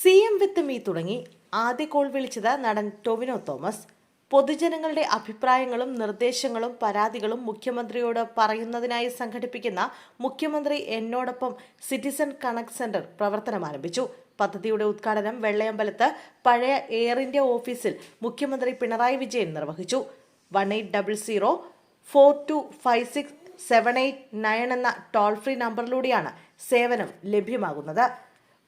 CM with me തുടങ്ങി ആദ്യ call വിളിച്ചത് നടൻ ടൊവിനോ തോമസ്. പൊതുജനങ്ങളുടെ അഭിപ്രായങ്ങളും നിർദ്ദേശങ്ങളും പരാതികളും മുഖ്യമന്ത്രിയോട് പറയുന്നതിനായി സംഘടിപ്പിക്കുന്ന മുഖ്യമന്ത്രി എന്നോടൊപ്പം സിറ്റിസൺ കണക്ട് സെന്റർ പ്രവർത്തനം ആരംഭിച്ചു. പദ്ധതിയുടെ ഉദ്ഘാടനം വെള്ളയമ്പലത്ത് പഴയ എയർ ഇന്ത്യ ഓഫീസിൽ മുഖ്യമന്ത്രി പിണറായി വിജയൻ നിർവഹിച്ചു. 1800-4256-789 എന്ന ടോൾ ഫ്രീ നമ്പറിലൂടെയാണ് സേവനം ലഭ്യമാകുന്നത്.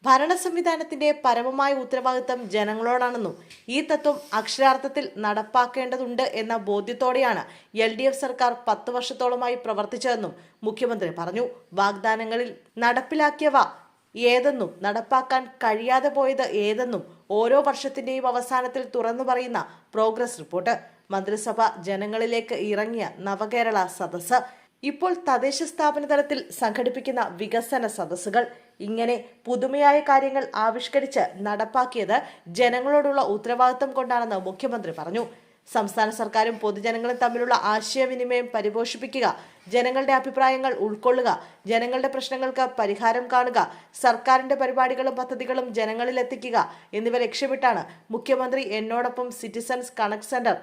ഭരണ സംവിധാനത്തിന്റെ പരമമായ ഉത്തരവാദിത്തം ജനങ്ങളോടാണെന്നും ഈ തത്വം അക്ഷരാർത്ഥത്തിൽ നടപ്പാക്കേണ്ടതുണ്ട് എന്ന ബോധ്യത്തോടെയാണ് LDF സർക്കാർ 10 വർഷത്തോളമായി പ്രവർത്തിച്ചതെന്നും മുഖ്യമന്ത്രി പറഞ്ഞു. വാഗ്ദാനങ്ങളിൽ നടപ്പിലാക്കിയവ ഏതെന്നും നടപ്പാക്കാൻ കഴിയാതെ പോയത് ഏതെന്നും ഓരോ വർഷത്തിന്റെയും അവസാനത്തിൽ തുറന്നു പറയുന്ന പ്രോഗ്രസ് റിപ്പോർട്ട്. മന്ത്രിസഭ ജനങ്ങളിലേക്ക് ഇറങ്ങിയ നവകേരള സദസ്സ്, ഇപ്പോൾ തദ്ദേശ സ്ഥാപന തലത്തിൽ സംഘടിപ്പിക്കുന്ന വികസന സദസ്സുകൾ, ഇങ്ങനെ പുതുമയായ കാര്യങ്ങൾ ആവിഷ്കരിച്ച് നടപ്പാക്കിയത് ജനങ്ങളോടുള്ള ഉത്തരവാദിത്തം കൊണ്ടാണെന്ന് മുഖ്യമന്ത്രി പറഞ്ഞു. സംസ്ഥാന സർക്കാരും പൊതുജനങ്ങളും തമ്മിലുള്ള ആശയവിനിമയം പരിപോഷിപ്പിക്കുക, ജനങ്ങളുടെ അഭിപ്രായങ്ങൾ ഉൾക്കൊള്ളുക, ജനങ്ങളുടെ പ്രശ്നങ്ങൾക്ക് പരിഹാരം കാണുക, സർക്കാരിന്റെ പരിപാടികളും പദ്ധതികളും ജനങ്ങളിൽ എത്തിക്കുക എന്നിവ ലക്ഷ്യമിട്ടാണ് മുഖ്യമന്ത്രി എന്നോടൊപ്പം സിറ്റിസൺസ് കണക്ട് സെന്റർ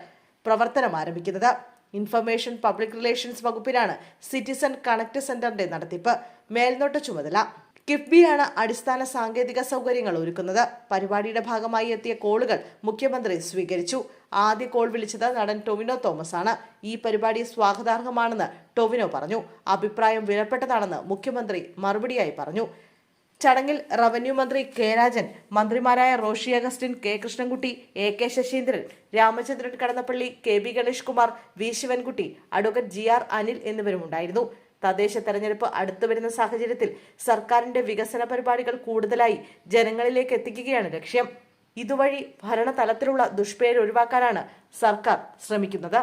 പ്രവർത്തനം ആരംഭിക്കുന്നത്. ഇൻഫർമേഷൻ പബ്ലിക് റിലേഷൻസ് വകുപ്പിനാണ് സിറ്റിസൺ കണക്ട് സെന്ററിന്റെ നടത്തിപ്പ്. മേൽനോട്ട ചുമതല കിഫ്ബിയാണ് അടിസ്ഥാന സാങ്കേതിക സൗകര്യങ്ങൾ ഒരുക്കുന്നത്. പരിപാടിയുടെ ഭാഗമായി എത്തിയ കോളുകൾ മുഖ്യമന്ത്രി സ്വീകരിച്ചു. ആദ്യ കോൾ വിളിച്ചത് നടൻ ടൊവിനോ തോമസ് ആണ്. ഈ പരിപാടി സ്വാഗതാർഹമാണെന്ന് ടൊവിനോ പറഞ്ഞു. അഭിപ്രായം വിലപ്പെട്ടതാണെന്ന് മുഖ്യമന്ത്രി മറുപടിയായി പറഞ്ഞു. ചടങ്ങിൽ റവന്യൂ മന്ത്രി കെ രാജൻ, മന്ത്രിമാരായ Roshi Augustine, K Krishnankutty, AK Saseendran, Ramachandran Kadannappally, KB Ganesh Kumar, V Sivankutty, advocate GR Anil എന്നിവരും ഉണ്ടായിരുന്നു. തദ്ദേശ തെരഞ്ഞെടുപ്പ് അടുത്തു വരുന്ന സാഹചര്യത്തിൽ സർക്കാരിന്റെ വികസന പരിപാടികൾ കൂടുതലായി ജനങ്ങളിലേക്ക് എത്തിക്കുകയാണ് ലക്ഷ്യം. ഇതുവഴി ഭരണതലത്തിലുള്ള ദുഷ്പേര് ഒഴിവാക്കാനാണ് സർക്കാർ ശ്രമിക്കുന്നത്.